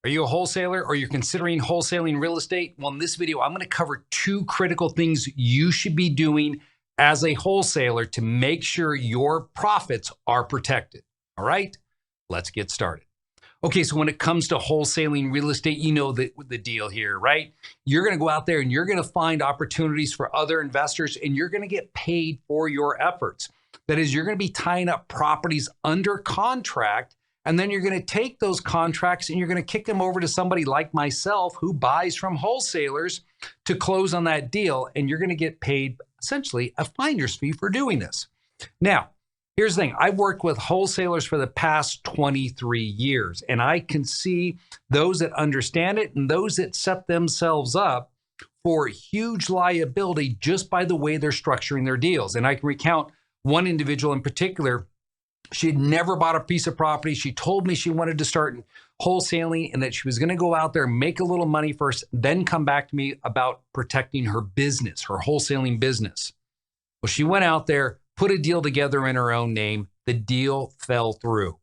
Are you a wholesaler or you're considering wholesaling real estate? Well, in this video, I'm going to cover two critical things you should be doing as a wholesaler to make sure your profits are protected. All right, let's get started. Okay, so when it comes to wholesaling real estate, you know the deal here, right? You're going to go out there and you're going to find opportunities for other investors and you're going to get paid for your efforts. That is, you're going to be tying up properties under contract, and then you're going to take those contracts and you're going to kick them over to somebody like myself who buys from wholesalers to close on that deal, and you're going to get paid essentially a finder's fee for doing this. Now, here's the thing. I've worked with wholesalers for the past 23 years, and I can see those that understand it and those that set themselves up for huge liability just by the way they're structuring their deals. And I can recount one individual in particular. She had never bought a piece of property. She told me she wanted to start wholesaling and that she was going to go out there and make a little money first, then come back to me about protecting her business, her wholesaling business. Well, she went out there, put a deal together in her own name. The deal fell through.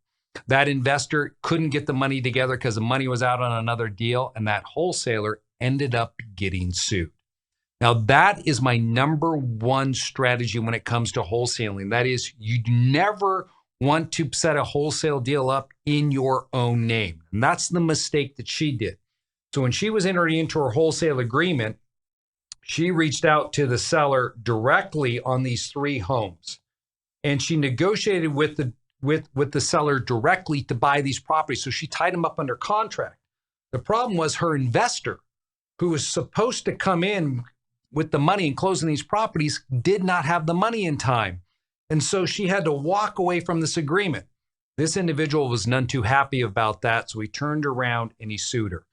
That investor couldn't get the money together because the money was out on another deal, and that wholesaler ended up getting sued. Now, that is my number one strategy when it comes to wholesaling. That is, you never want to set a wholesale deal up in your own name. And that's the mistake that she did. So when she was entering into her wholesale agreement, she reached out to the seller directly on these three homes. And she negotiated with the seller directly to buy these properties. So she tied them up under contract. The problem was her investor, who was supposed to come in with the money and closing these properties, did not have the money in time. And so she had to walk away from this agreement. This individual was none too happy about that. So he turned around and he sued her.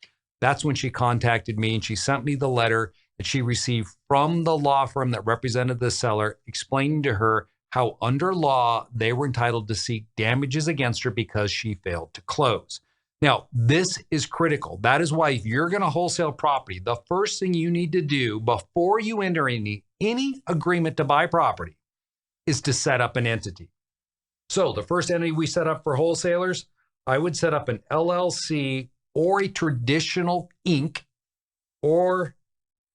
That's when she contacted me and she sent me the letter that she received from the law firm that represented the seller, explaining to her how under law they were entitled to seek damages against her because she failed to close. Now, this is critical. That is why if you're going to wholesale property, the first thing you need to do before you enter any agreement to buy property is to set up an entity. So the first entity we set up for wholesalers, I would set up an LLC or a traditional Inc. or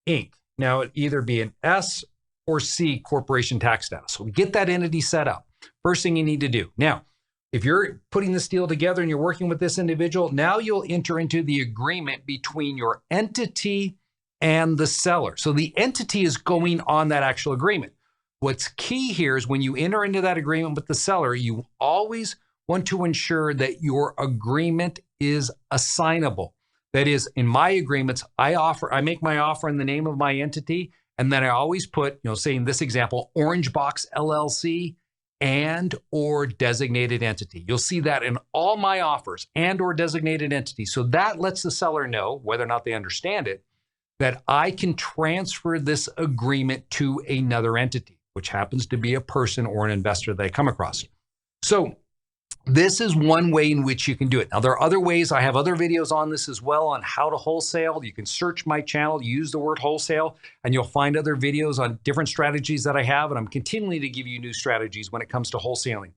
Inc. Now, it'd either be an S or C corporation tax status. So get that entity set up. First thing you need to do. Now, if you're putting this deal together and you're working with this individual, now you'll enter into the agreement between your entity and the seller. So the entity is going on that actual agreement. What's key here is when you enter into that agreement with the seller, you always want to ensure that your agreement is assignable. That is, in my agreements, I make my offer in the name of my entity, and then I always put, say in this example, Orange Box LLC and or designated entity. You'll see that in all my offers, and or designated entity. So that lets the seller know, whether or not they understand it, that I can transfer this agreement to another entity, which happens to be a person or an investor that I come across. So this is one way in which you can do it. Now, there are other ways. I have other videos on this as well on how to wholesale. You can search my channel, use the word wholesale, and you'll find other videos on different strategies that I have. And I'm continuing to give you new strategies when it comes to wholesaling.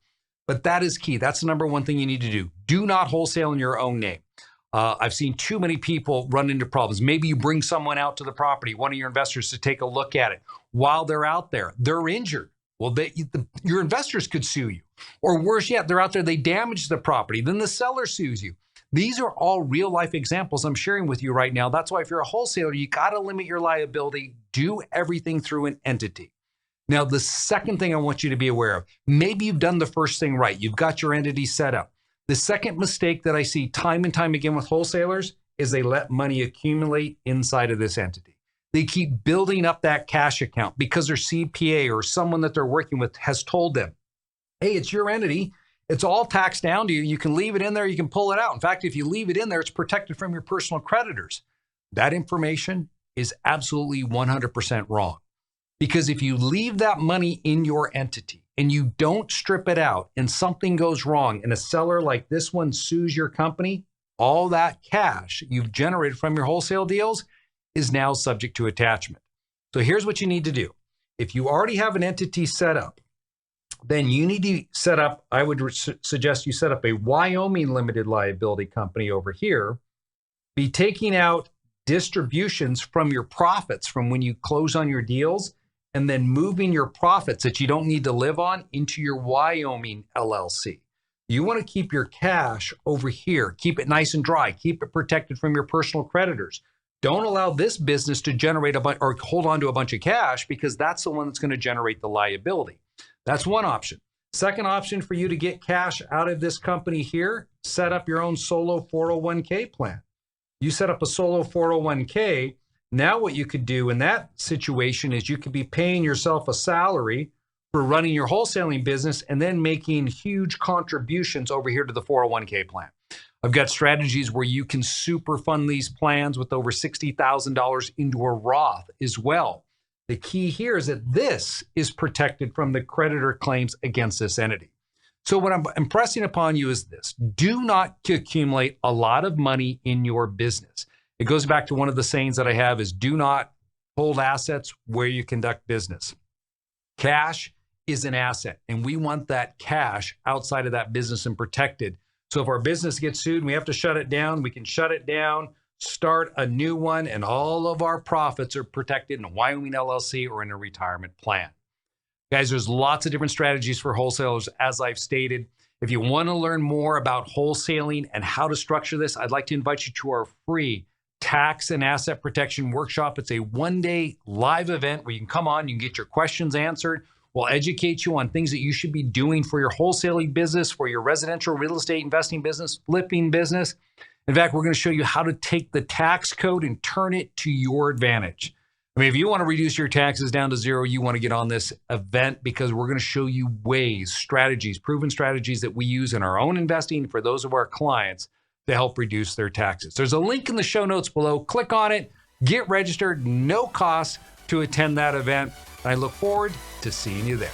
But that is key. That's the number one thing you need to do. Do not wholesale in your own name. I've seen too many people run into problems. Maybe you bring someone out to the property, one of your investors, to take a look at it. While they're out there, they're injured. Well, your investors could sue you. Or worse yet, they're out there, they damage the property. Then the seller sues you. These are all real life examples I'm sharing with you right now. That's why if you're a wholesaler, you got to limit your liability. Do everything through an entity. Now, the second thing I want you to be aware of, maybe you've done the first thing right. You've got your entity set up. The second mistake that I see time and time again with wholesalers is they let money accumulate inside of this entity. They keep building up that cash account because their CPA or someone that they're working with has told them, hey, it's your entity. It's all taxed down to you. You can leave it in there. You can pull it out. In fact, if you leave it in there, it's protected from your personal creditors. That information is absolutely 100% wrong. Because if you leave that money in your entity and you don't strip it out and something goes wrong and a seller like this one sues your company, all that cash you've generated from your wholesale deals is now subject to attachment. So here's what you need to do. If you already have an entity set up, then you need to set up, I would suggest you set up a Wyoming limited liability company over here be taking out distributions from your profits from when you close on your deals, and then moving your profits that you don't need to live on into your Wyoming LLC. You want to keep your cash over here, keep it nice and dry, keep it protected from your personal creditors. Don't allow this business to generate or hold on to a bunch of cash, because that's the one that's going to generate the liability. That's one option. Second option for you to get cash out of this company here, set up your own solo 401k plan. You set up a solo 401k. Now what you could do in that situation is you could be paying yourself a salary for running your wholesaling business and then making huge contributions over here to the 401k plan. I've got strategies where you can super fund these plans with over $60,000 into a Roth as well. The key here is that this is protected from the creditor claims against this entity. So what I'm impressing upon you is this: do not accumulate a lot of money in your business. It goes back to one of the sayings that I have is, do not hold assets where you conduct business. Cash is an asset, and we want that cash outside of that business and protected. So if our business gets sued and we have to shut it down, we can shut it down, start a new one, and all of our profits are protected in a Wyoming LLC or in a retirement plan. Guys, there's lots of different strategies for wholesalers, as I've stated. If you want to learn more about wholesaling and how to structure this, I'd like to invite you to our free tax and asset protection workshop. It's a one-day live event where you can come on, you can get your questions answered. We'll educate you on things that you should be doing for your wholesaling business, for your residential real estate investing business, flipping business. In fact, we're going to show you how to take the tax code and turn it to your advantage. I mean, if you want to reduce your taxes down to zero, you want to get on this event, because we're going to show you ways, strategies, proven strategies that we use in our own investing for those of our clients to help reduce their taxes. There's a link in the show notes below. Click on it, get registered, no cost to attend that event. I look forward to seeing you there.